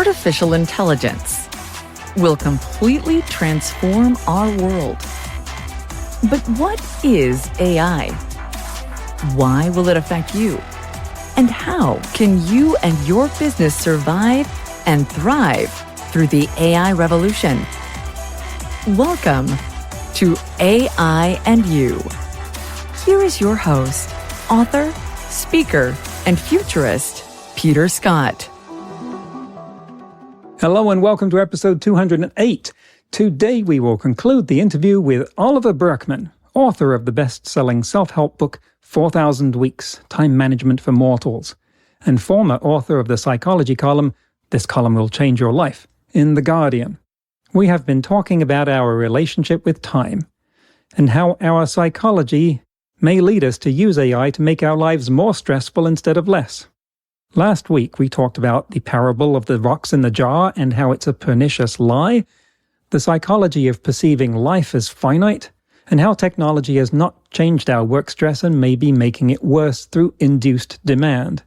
artificial intelligence will completely transform our world. But what is AI? Why will it affect you? And how can you and your business survive and thrive through the AI revolution? Welcome to AI and You. Here is your host, author, speaker, and futurist, Peter Scott. Hello and welcome to episode 208. Today we will conclude the interview with Oliver Burkeman, author of the best-selling self-help book 4,000 Weeks, Time Management for Mortals, and former author of the psychology column, This Column Will Change Your Life, in The Guardian. We have been talking about our relationship with time, and how our psychology may lead us to use AI to make our lives more stressful instead of less. Last week, we talked about the parable of the rocks in the jar and how it's a pernicious lie, the psychology of perceiving life as finite, and how technology has not changed our work stress and may be making it worse through induced demand.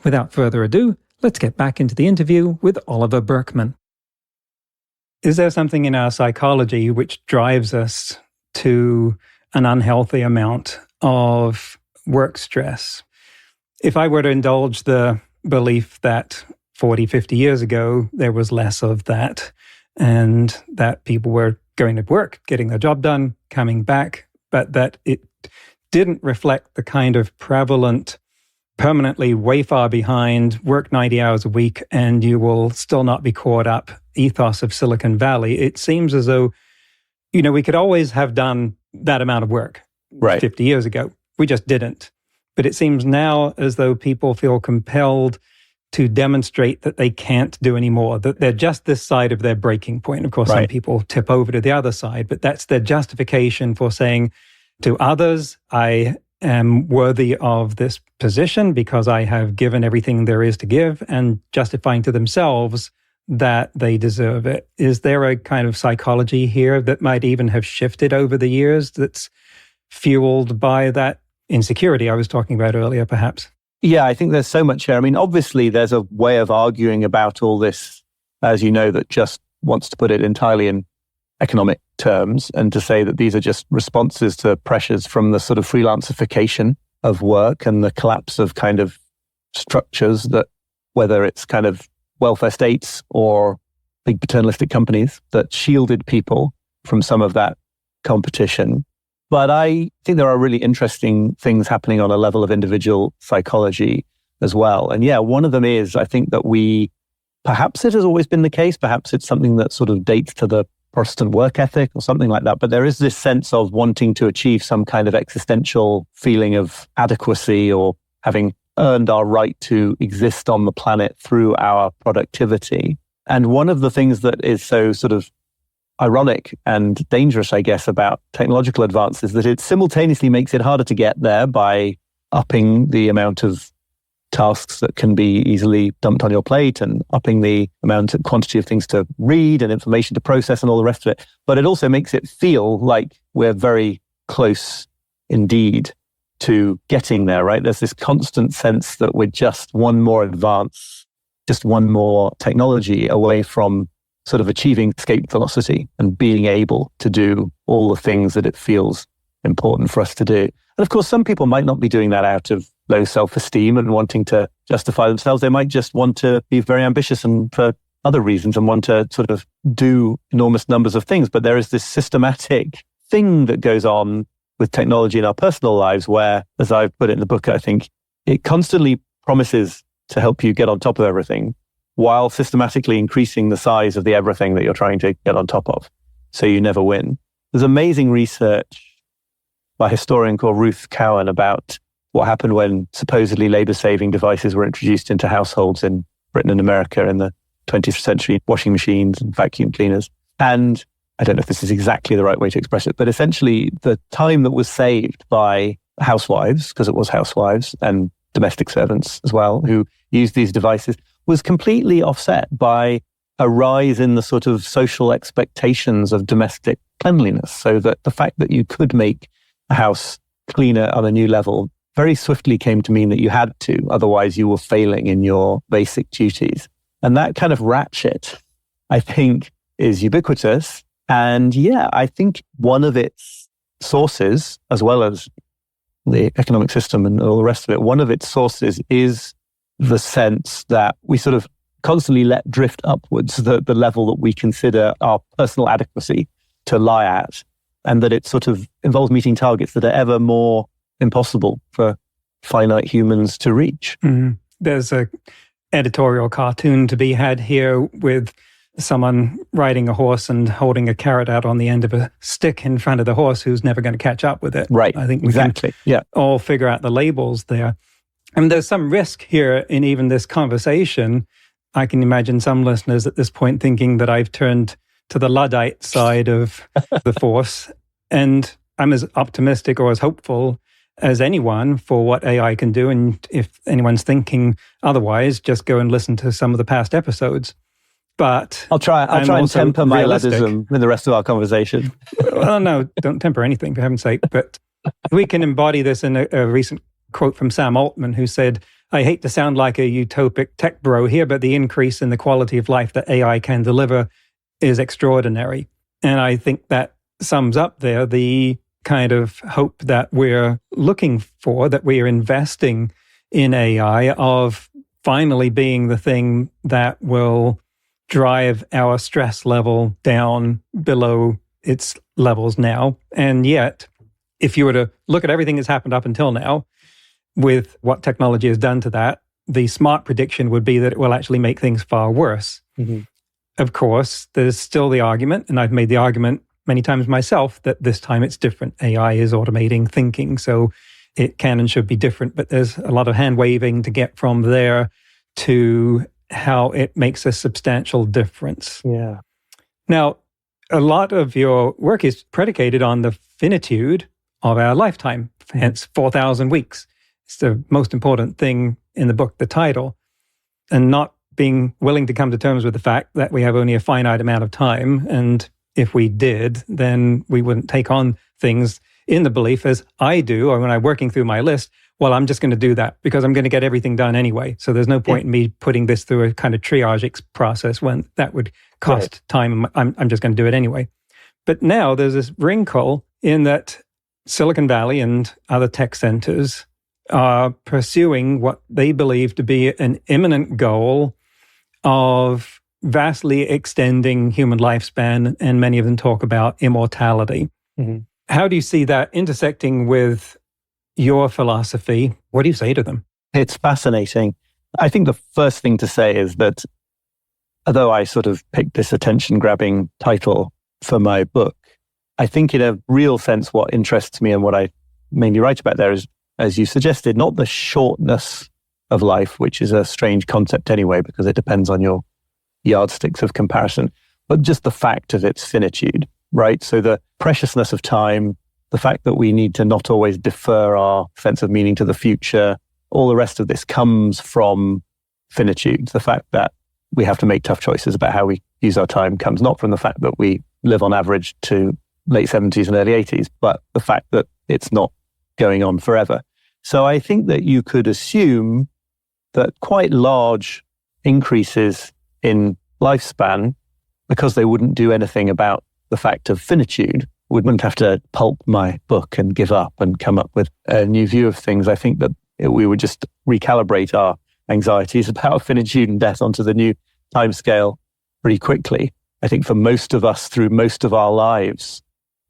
Without further ado, let's get back into the interview with Oliver Burkeman. Is there something in our psychology which drives us to an unhealthy amount of work stress? If I were to indulge the belief that 40, 50 years ago, there was less of that, and that people were going to work, getting their job done, coming back, but that it didn't reflect the kind of prevalent, permanently way far behind, work 90 hours a week, and you will still not be caught up ethos of Silicon Valley. It seems as though, we could always have done that amount of work 50 years ago. We just didn't. But it seems now as though people feel compelled to demonstrate that they can't do any more, that they're just this side of their breaking point. Of course, some people tip over to the other side, but that's their justification for saying to others, I am worthy of this position because I have given everything there is to give, and justifying to themselves that they deserve it. Is there a kind of psychology here that might even have shifted over the years that's fueled by that insecurity I was talking about earlier, perhaps? Yeah, I think there's so much here. I mean, obviously, there's a way of arguing about all this, as you know, that just wants to put it entirely in economic terms and to say that these are just responses to pressures from the sort of freelancification of work and the collapse of kind of structures that, whether it's kind of welfare states or big paternalistic companies that shielded people from some of that competition. But I think there are really interesting things happening on a level of individual psychology as well. And yeah, one of them is, I think that perhaps it has always been the case, perhaps it's something that sort of dates to the Protestant work ethic or something like that. But there is this sense of wanting to achieve some kind of existential feeling of adequacy or having earned our right to exist on the planet through our productivity. And one of the things that is so sort of ironic and dangerous, I guess, about technological advances, that it simultaneously makes it harder to get there by upping the amount of tasks that can be easily dumped on your plate and upping the quantity of things to read and information to process and all the rest of it. But it also makes it feel like we're very close indeed to getting there, right? There's this constant sense that we're just one more advance, just one more technology away from sort of achieving escape velocity and being able to do all the things that it feels important for us to do. And of course, some people might not be doing that out of low self-esteem and wanting to justify themselves. They might just want to be very ambitious and for other reasons and want to sort of do enormous numbers of things. But there is this systematic thing that goes on with technology in our personal lives where, as I've put it in the book, I think it constantly promises to help you get on top of everything, while systematically increasing the size of the everything that you're trying to get on top of, so you never win. There's amazing research by a historian called Ruth Cowan about what happened when supposedly labor-saving devices were introduced into households in Britain and America in the 20th century, washing machines and vacuum cleaners. And I don't know if this is exactly the right way to express it, but essentially the time that was saved by housewives, because it was housewives and domestic servants as well, who used these devices, was completely offset by a rise in the sort of social expectations of domestic cleanliness. So that the fact that you could make a house cleaner on a new level very swiftly came to mean that you had to, otherwise you were failing in your basic duties. And that kind of ratchet, I think, is ubiquitous. And yeah, I think one of its sources, as well as the economic system and all the rest of it, one of its sources is the sense that we sort of constantly let drift upwards the level that we consider our personal adequacy to lie at, and that it sort of involves meeting targets that are ever more impossible for finite humans to reach. Mm-hmm. There's a editorial cartoon to be had here with someone riding a horse and holding a carrot out on the end of a stick in front of the horse who's never going to catch up with it. Right. I think we can all figure out the labels there. And there's some risk here in even this conversation. I can imagine some listeners at this point thinking that I've turned to the Luddite side of the force, and I'm as optimistic or as hopeful as anyone for what AI can do. And if anyone's thinking otherwise, just go and listen to some of the past episodes. But I'll try and temper my Luddism in the rest of our conversation. Well, no, don't temper anything, for heaven's sake. But we can embody this in a recent quote from Sam Altman, who said, "I hate to sound like a utopic tech bro here, but the increase in the quality of life that AI can deliver is extraordinary." And I think that sums up there the kind of hope that we're looking for, that we are investing in AI, of finally being the thing that will drive our stress level down below its levels now. And yet, if you were to look at everything that's happened up until now, with what technology has done to that, the smart prediction would be that it will actually make things far worse. Mm-hmm. Of course, there's still the argument, and I've made the argument many times myself, that this time it's different. AI is automating thinking, so it can and should be different. But there's a lot of hand-waving to get from there to how it makes a substantial difference. Yeah. Now, a lot of your work is predicated on the finitude of our lifetime, hence 4,000 weeks. It's the most important thing in the book, the title, and not being willing to come to terms with the fact that we have only a finite amount of time. And if we did, then we wouldn't take on things in the belief, as I do, or when I'm working through my list, well, I'm just going to do that because I'm going to get everything done anyway. So there's no point in me putting this through a kind of triage process when that would cost time. I'm just going to do it anyway. But now there's this wrinkle in that Silicon Valley and other tech centers are pursuing what they believe to be an imminent goal of vastly extending human lifespan, and many of them talk about immortality. Mm-hmm. How do you see that intersecting with your philosophy? What do you say to them? It's fascinating. I think the first thing to say is that although I sort of picked this attention-grabbing title for my book, I think in a real sense what interests me and what I mainly write about there is, as you suggested, not the shortness of life, which is a strange concept anyway, because it depends on your yardsticks of comparison, but just the fact of its finitude, right? So the preciousness of time, the fact that we need to not always defer our sense of meaning to the future, all the rest of this comes from finitude. The fact that we have to make tough choices about how we use our time comes not from the fact that we live on average to late 70s and early 80s, but the fact that it's not going on forever. So I think that you could assume that quite large increases in lifespan, because they wouldn't do anything about the fact of finitude, wouldn't have to pulp my book and give up and come up with a new view of things. I think that we would just recalibrate our anxieties about finitude and death onto the new timescale pretty quickly. I think for most of us, through most of our lives,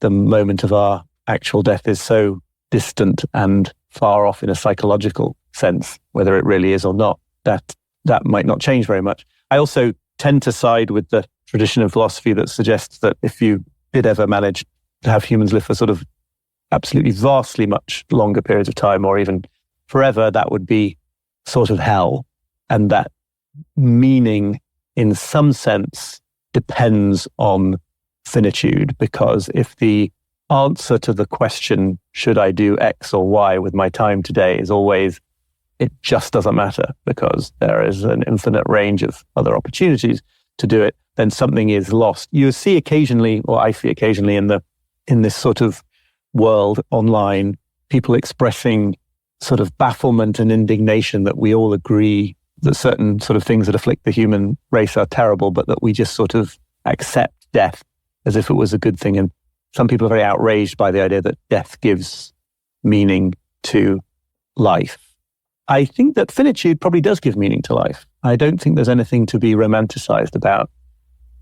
the moment of our actual death is so distant and far off in a psychological sense, whether it really is or not, that might not change very much. I also tend to side with the tradition of philosophy that suggests that if you did ever manage to have humans live for sort of absolutely vastly much longer periods of time, or even forever, that would be sort of hell. And that meaning, in some sense, depends on finitude, because if the answer to the question, should I do X or Y with my time today, is always, it just doesn't matter because there is an infinite range of other opportunities to do it, then something is lost. You see occasionally, or I see occasionally in this sort of world online, people expressing sort of bafflement and indignation that we all agree that certain sort of things that afflict the human race are terrible, but that we just sort of accept death as if it was a good thing. And some people are very outraged by the idea that death gives meaning to life. I think that finitude probably does give meaning to life. I don't think there's anything to be romanticized about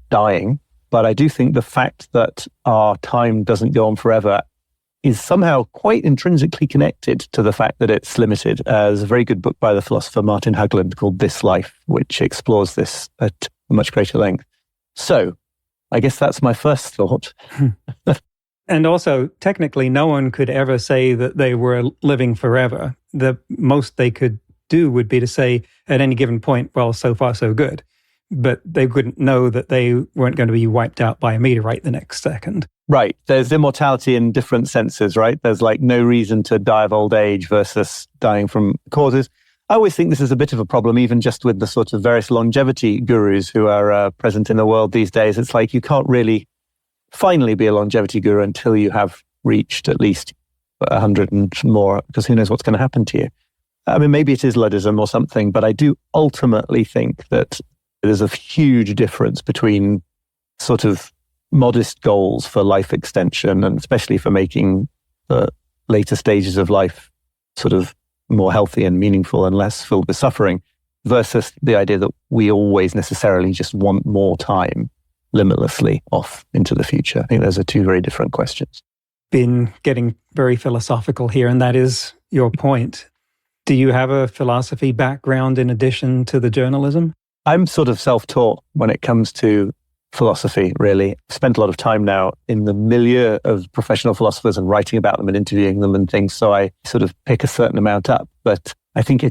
dying, but I do think the fact that our time doesn't go on forever is somehow quite intrinsically connected to the fact that it's limited. There's a very good book by the philosopher Martin Hagland called This Life, which explores this at a much greater length. So I guess that's my first thought. And also, technically, no one could ever say that they were living forever. The most they could do would be to say at any given point, well, so far, so good. But they couldn't know that they weren't going to be wiped out by a meteorite the next second. Right. There's immortality in different senses, right? There's like no reason to die of old age versus dying from causes. I always think this is a bit of a problem, even just with the sort of various longevity gurus who are present in the world these days. It's like you can't really finally be a longevity guru until you have reached at least 100 and more, because who knows what's going to happen to you. I mean, maybe it is Luddism or something, but I do ultimately think that there's a huge difference between sort of modest goals for life extension, and especially for making the later stages of life sort of more healthy and meaningful and less filled with suffering, versus the idea that we always necessarily just want more time limitlessly off into the future. I think those are two very different questions. Been getting very philosophical here, and that is your point. Do you have a philosophy background in addition to the journalism? I'm sort of self-taught when it comes to philosophy, really. I've spent a lot of time now in the milieu of professional philosophers and writing about them and interviewing them and things, so I sort of pick a certain amount up. But I think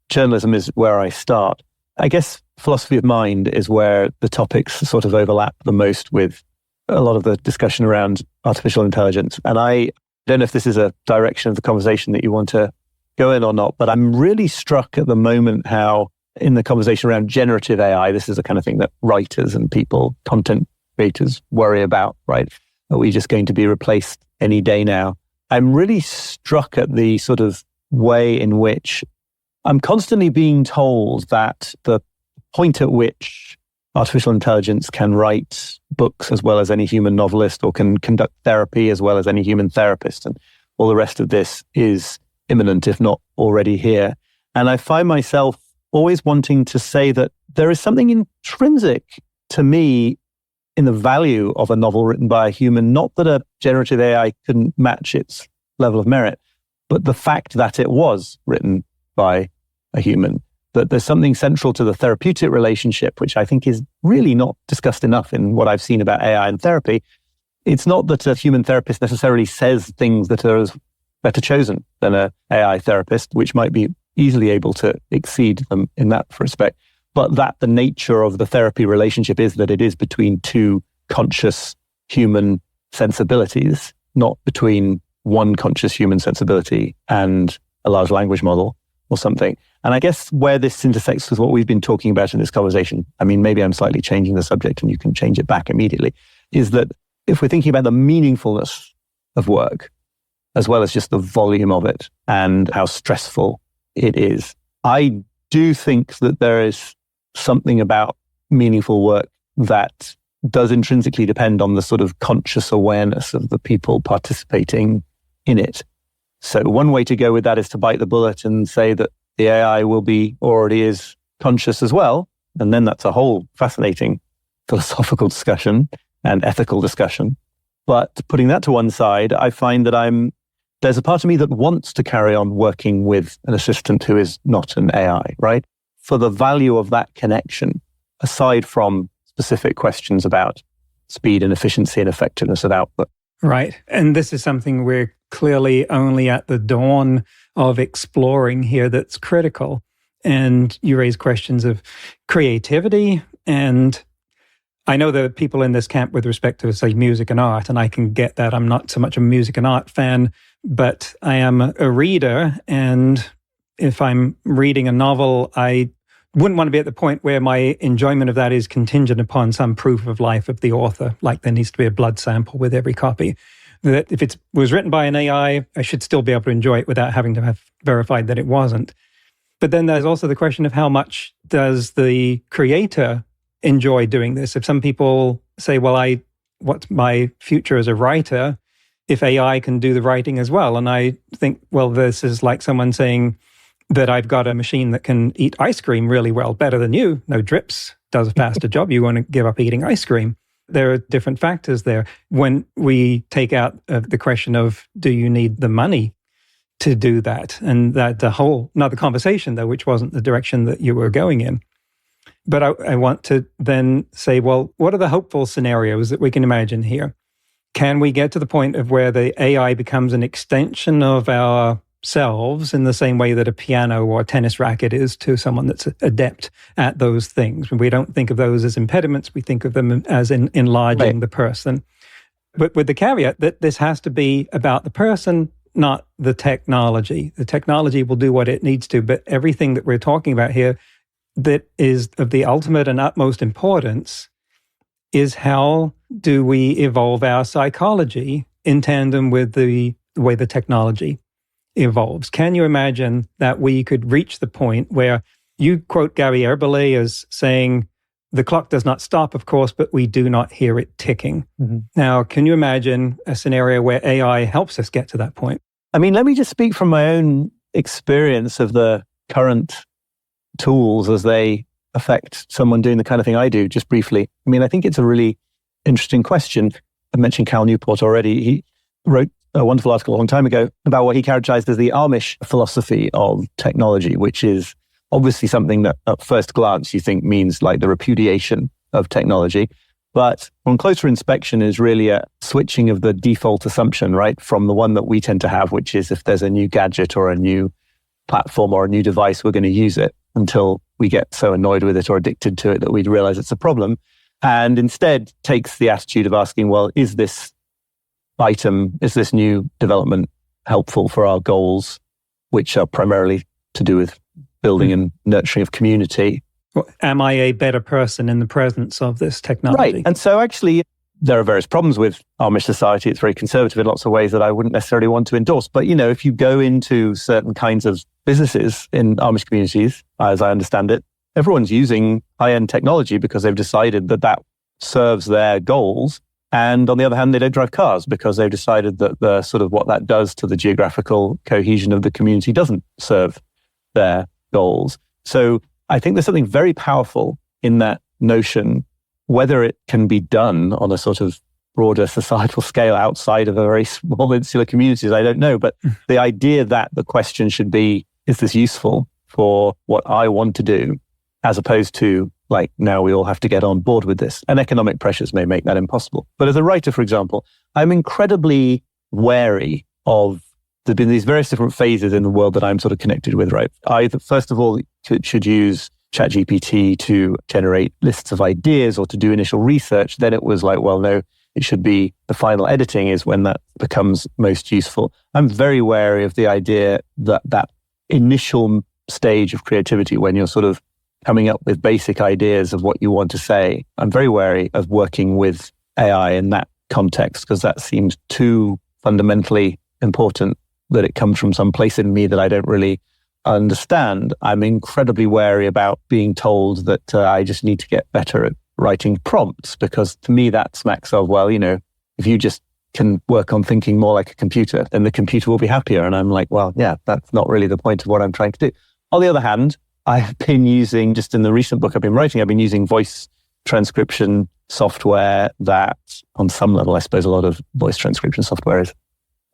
journalism is where I start. I guess philosophy of mind is where the topics sort of overlap the most with a lot of the discussion around artificial intelligence. And I don't know if this is a direction of the conversation that you want to go in or not, but I'm really struck at the moment how in the conversation around generative AI, this is the kind of thing that writers and people, content creators worry about, right? Are we just going to be replaced any day now? I'm really struck at the sort of way in which I'm constantly being told that the point at which artificial intelligence can write books as well as any human novelist, or can conduct therapy as well as any human therapist, and all the rest of this is imminent, if not already here. And I find myself always wanting to say that there is something intrinsic to me in the value of a novel written by a human, not that a generative AI couldn't match its level of merit, but the fact that it was written by a human, that there's something central to the therapeutic relationship, which I think is really not discussed enough in what I've seen about AI and therapy. It's not that a human therapist necessarily says things that are better chosen than an AI therapist, which might be easily able to exceed them in that respect, but that the nature of the therapy relationship is that it is between two conscious human sensibilities, not between one conscious human sensibility and a large language model or something. And I guess where this intersects with what we've been talking about in this conversation, I mean, maybe I'm slightly changing the subject and you can change it back immediately, is that if we're thinking about the meaningfulness of work, as well as just the volume of it and how stressful it is, I do think that there is something about meaningful work that does intrinsically depend on the sort of conscious awareness of the people participating in it. So one way to go with that is to bite the bullet and say that the AI will be, or already is, conscious as well. And then that's a whole fascinating philosophical discussion and ethical discussion. But putting that to one side, I find that there's a part of me that wants to carry on working with an assistant who is not an AI, right? For the value of that connection, aside from specific questions about speed and efficiency and effectiveness of output. Right. And this is something we're clearly only at the dawn of exploring here that's critical. And you raise questions of creativity. And I know there are people in this camp with respect to, say, music and art, and I can get that. I'm not so much a music and art fan, but I am a reader. And if I'm reading a novel, I wouldn't want to be at the point where my enjoyment of that is contingent upon some proof of life of the author, like there needs to be a blood sample with every copy. That if it was written by an AI, I should still be able to enjoy it without having to have verified that it wasn't. But then there's also the question of how much does the creator enjoy doing this? If some people say, well, what's my future as a writer if AI can do the writing as well? And I think, well, this is like someone saying that I've got a machine that can eat ice cream really well, better than you. No drips, does a faster job. You want to give up eating ice cream. There are different factors there. When we take out the question of, do you need the money to do that? And that's a whole another conversation, though, which wasn't the direction that you were going in. But I want to then say, well, what are the hopeful scenarios that we can imagine here? Can we get to the point of where the AI becomes an extension of ourselves in the same way that a piano or a tennis racket is to someone that's adept at those things? We don't think of those as impediments. We think of them as enlarging the person. But with the caveat that this has to be about the person, not the technology. The technology will do what it needs to, but everything that we're talking about here that is of the ultimate and utmost importance is how do we evolve our psychology in tandem with the way the technology evolves. Can you imagine that we could reach the point where you quote Gary Eberle as saying, the clock does not stop, of course, but we do not hear it ticking. Mm-hmm. Now, can you imagine a scenario where AI helps us get to that point? I mean, let me just speak from my own experience of the current tools as they affect someone doing the kind of thing I do, just briefly. I mean, I think it's a really interesting question. I mentioned Cal Newport already. He wrote a wonderful article a long time ago about what he characterized as the Amish philosophy of technology, which is obviously something that at first glance you think means like the repudiation of technology. But on closer inspection is really a switching of the default assumption, right? From the one that we tend to have, which is if there's a new gadget or a new platform or a new device, we're going to use it until we get so annoyed with it or addicted to it that we realize it's a problem. And instead takes the attitude of asking, well, is this new development helpful for our goals, which are primarily to do with building and nurturing of community? Well, am I a better person in the presence of this technology? Right. And so actually, there are various problems with Amish society. It's very conservative in lots of ways that I wouldn't necessarily want to endorse. But, if you go into certain kinds of businesses in Amish communities, as I understand it, everyone's using high-end technology because they've decided that that serves their goals. And on the other hand, they don't drive cars because they've decided that the sort of what that does to the geographical cohesion of the community doesn't serve their goals. So I think there's something very powerful in that notion. Whether it can be done on a sort of broader societal scale outside of a very small insular communities, I don't know. But the idea that the question should be, is this useful for what I want to do, as opposed to like, now we all have to get on board with this. And economic pressures may make that impossible. But as a writer, for example, I'm incredibly wary of there's been these various different phases in the world that I'm sort of connected with, right? I, first of all, should use ChatGPT to generate lists of ideas or to do initial research. Then it was like, well, no, it should be the final editing is when that becomes most useful. I'm very wary of the idea that that initial stage of creativity, when you're sort of coming up with basic ideas of what you want to say, I'm very wary of working with AI in that context because that seems too fundamentally important that it comes from some place in me that I don't really understand. I'm incredibly wary about being told that I just need to get better at writing prompts, because to me that smacks of, well, if you just can work on thinking more like a computer, then the computer will be happier. And I'm like, well, yeah, that's not really the point of what I'm trying to do. On the other hand, I've been using, just in the recent book I've been writing, I've been using voice transcription software that on some level, I suppose a lot of voice transcription software is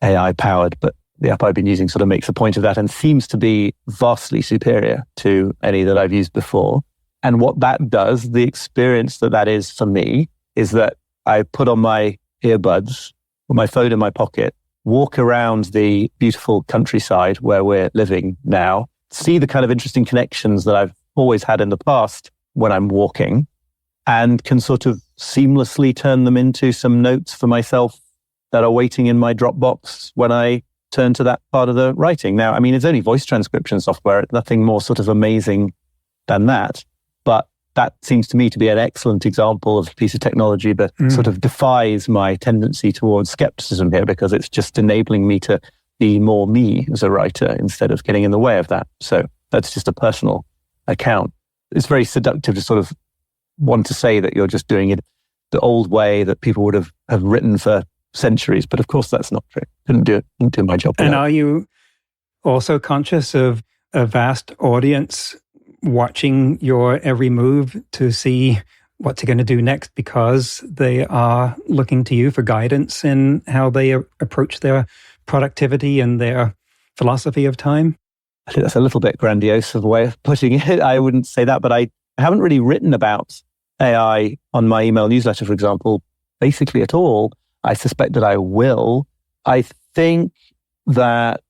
AI powered, but the app I've been using sort of makes a point of that and seems to be vastly superior to any that I've used before. And what that does, the experience that is for me, is that I put on my earbuds with my phone in my pocket, walk around the beautiful countryside where we're living now, see the kind of interesting connections that I've always had in the past when I'm walking, and can sort of seamlessly turn them into some notes for myself that are waiting in my Dropbox when I turn to that part of the writing. Now, I mean, it's only voice transcription software. It's nothing more sort of amazing than that. But that seems to me to be an excellent example of a piece of technology that sort of defies my tendency towards skepticism here, because it's just enabling me to be more me as a writer instead of getting in the way of that. So That's just a personal account. It's very seductive to sort of want to say that you're just doing it the old way that people would have written for centuries. But of course, that's not true. Couldn't do my job. And are you also conscious of a vast audience watching your every move to see what you're going to do next, because they are looking to you for guidance in how they approach their productivity and their philosophy of time? I think that's a little bit grandiose of a way of putting it. I wouldn't say that, but I haven't really written about AI on my email newsletter, for example, basically at all. I suspect that I will. I think that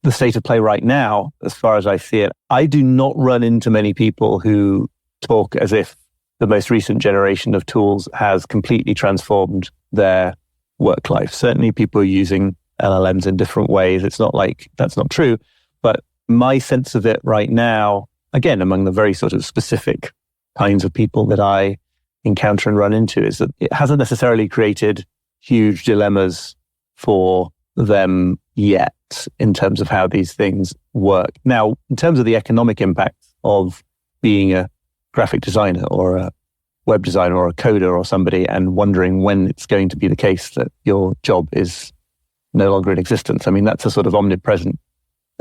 the state of play right now, as far as I see it, I do not run into many people who talk as if the most recent generation of tools has completely transformed their work life. Certainly people are using LLMs in different ways. It's not like that's not true. But my sense of it right now, again, among the very sort of specific kinds of people that I encounter and run into, is that it hasn't necessarily created huge dilemmas for them yet in terms of how these things work. Now, in terms of the economic impact of being a graphic designer or a web designer or a coder or somebody and wondering when it's going to be the case that your job is no longer in existence, I mean, that's a sort of omnipresent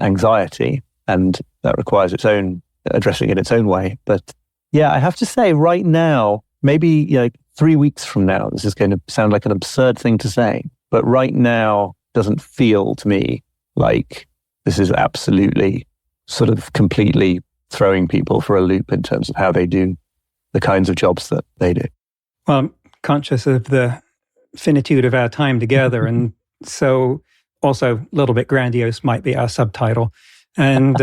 anxiety, and that requires its own addressing in its own way. But yeah, I have to say right now, maybe 3 weeks from now, this is going to sound like an absurd thing to say, but right now doesn't feel to me like this is absolutely sort of completely throwing people for a loop in terms of how they do the kinds of jobs that they do. Well, I'm conscious of the finitude of our time together, and so also a little bit grandiose might be our subtitle. And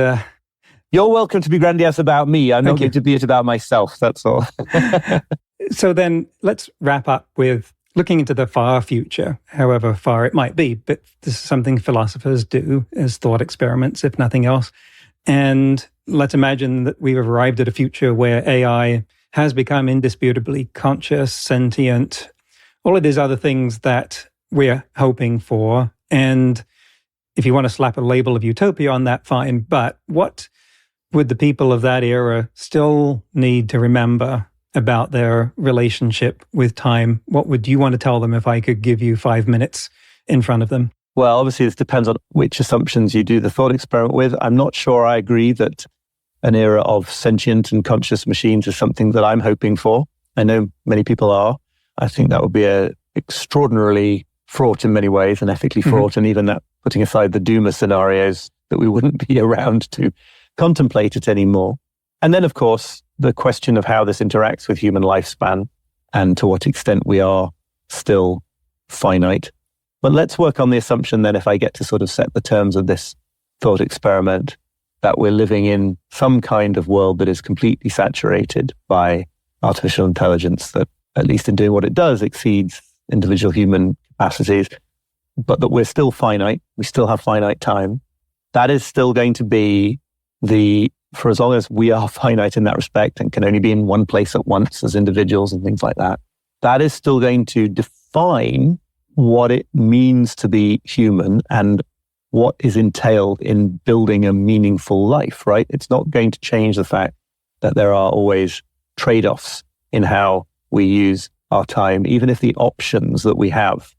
you're welcome to be grandiose about me. I'm not going to be it about myself. That's all. So then let's wrap up with looking into the far future, however far it might be. But this is something philosophers do as thought experiments, if nothing else. And let's imagine that we've arrived at a future where AI has become indisputably conscious, sentient, all of these other things that we're hoping for. And if you want to slap a label of utopia on that, fine. But what would the people of that era still need to remember about their relationship with time? What would you want to tell them if I could give you 5 minutes in front of them? Well, obviously, this depends on which assumptions you do the thought experiment with. I'm not sure I agree that an era of sentient and conscious machines is something that I'm hoping for. I know many people are. I think that would be a extraordinarily fraught in many ways and ethically fraught, and even that putting aside the doomer scenarios, that we wouldn't be around to contemplate it anymore. And then, of course, the question of how this interacts with human lifespan and to what extent we are still finite. But let's work on the assumption then, if I get to sort of set the terms of this thought experiment, that we're living in some kind of world that is completely saturated by artificial intelligence that, at least in doing what it does, exceeds individual human capacities, but that we're still finite. We still have finite time. That is still going to be for as long as we are finite in that respect and can only be in one place at once as individuals and things like that, that is still going to define what it means to be human and what is entailed in building a meaningful life, right? It's not going to change the fact that there are always trade-offs in how we use our time, even if the options that we have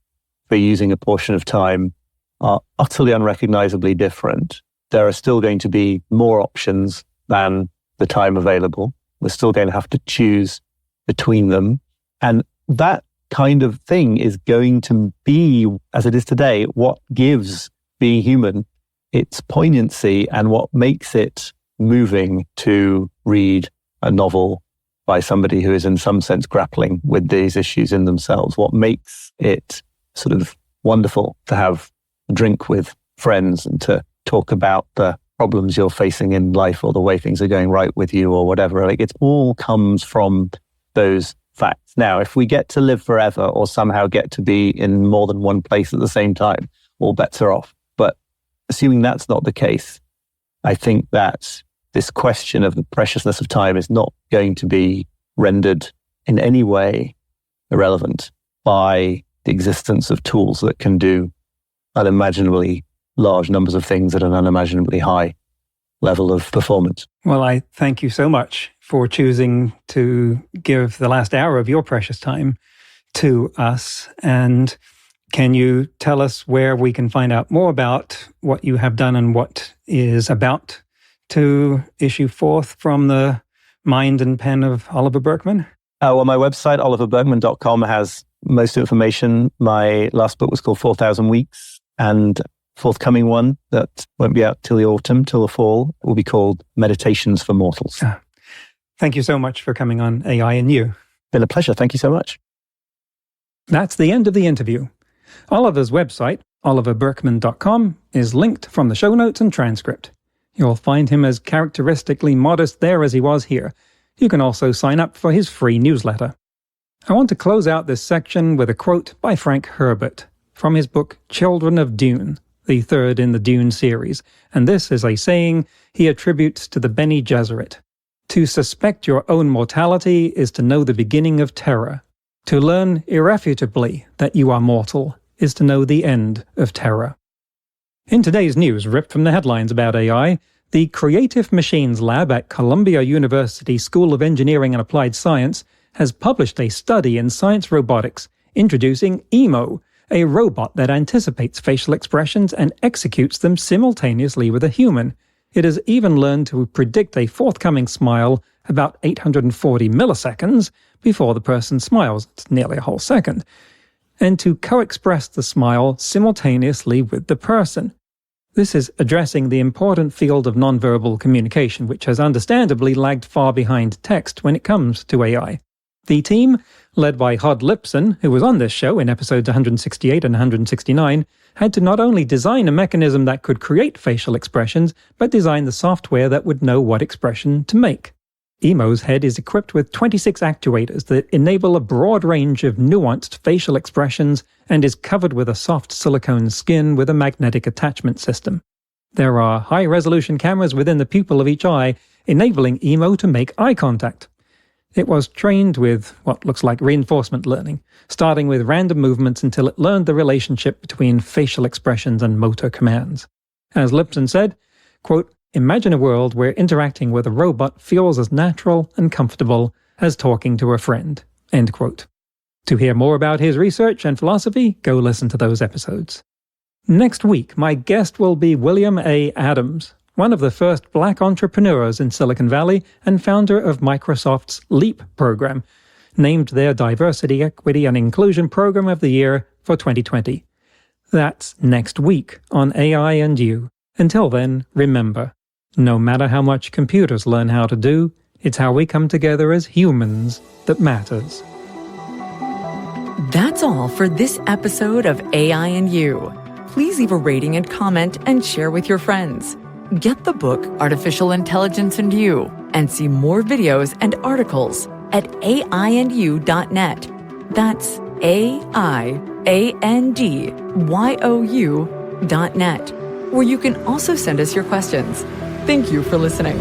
for using a portion of time are utterly unrecognizably different. There are still going to be more options than the time available. We're still going to have to choose between them. And that kind of thing is going to be, as it is today, what gives being human its poignancy and what makes it moving to read a novel by somebody who is in some sense grappling with these issues in themselves, what makes it sort of wonderful to have a drink with friends and to talk about the problems you're facing in life or the way things are going right with you or whatever. Like, it all comes from those facts. Now, if we get to live forever or somehow get to be in more than one place at the same time, all bets are off. But assuming that's not the case, I think that this question of the preciousness of time is not going to be rendered in any way irrelevant by the existence of tools that can do unimaginably large numbers of things at an unimaginably high level of performance. Well, I thank you so much for choosing to give the last hour of your precious time to us. And can you tell us where we can find out more about what you have done and what is about to issue forth from the mind and pen of Oliver Burkeman? Well, my website, oliverburkeman.com, has most information. My last book was called 4,000 Weeks, and forthcoming one that won't be out till the autumn, till the fall, will be called Meditations for Mortals. Thank you so much for coming on AI and You. Been a pleasure. Thank you so much. That's the end of the interview. Oliver's website, oliverburkeman.com, is linked from the show notes and transcript. You'll find him as characteristically modest there as he was here. You can also sign up for his free newsletter. I want to close out this section with a quote by Frank Herbert from his book Children of Dune, the third in the Dune series, and this is a saying he attributes to the Bene Gesserit. To suspect your own mortality is to know the beginning of terror. To learn irrefutably that you are mortal is to know the end of terror. In today's news, ripped from the headlines about AI, the Creative Machines Lab at Columbia University School of Engineering and Applied Science has published a study in Science Robotics introducing Emo, a robot that anticipates facial expressions and executes them simultaneously with a human. It has even learned to predict a forthcoming smile about 840 milliseconds before the person smiles. It's nearly a whole second. And to co-express the smile simultaneously with the person. This is addressing the important field of nonverbal communication, which has understandably lagged far behind text when it comes to AI. The team, led by Hod Lipson, who was on this show in episodes 168 and 169, had to not only design a mechanism that could create facial expressions, but design the software that would know what expression to make. Emo's head is equipped with 26 actuators that enable a broad range of nuanced facial expressions and is covered with a soft silicone skin with a magnetic attachment system. There are high-resolution cameras within the pupil of each eye, enabling Emo to make eye contact. It was trained with what looks like reinforcement learning, starting with random movements until it learned the relationship between facial expressions and motor commands. As Lipson said, quote, "Imagine a world where interacting with a robot feels as natural and comfortable as talking to a friend." End quote. To hear more about his research and philosophy, go listen to those episodes. Next week, my guest will be William A. Adams, one of the first black entrepreneurs in Silicon Valley and founder of Microsoft's LEAP program, named their Diversity, Equity, and Inclusion Program of the Year for 2020. That's next week on AI and You. Until then, remember, no matter how much computers learn how to do, it's how we come together as humans that matters. That's all for this episode of AI and You. Please leave a rating and comment and share with your friends. Get the book Artificial Intelligence and You and see more videos and articles at AIandYou.net. That's AIANDYOU.net, where you can also send us your questions. Thank you for listening.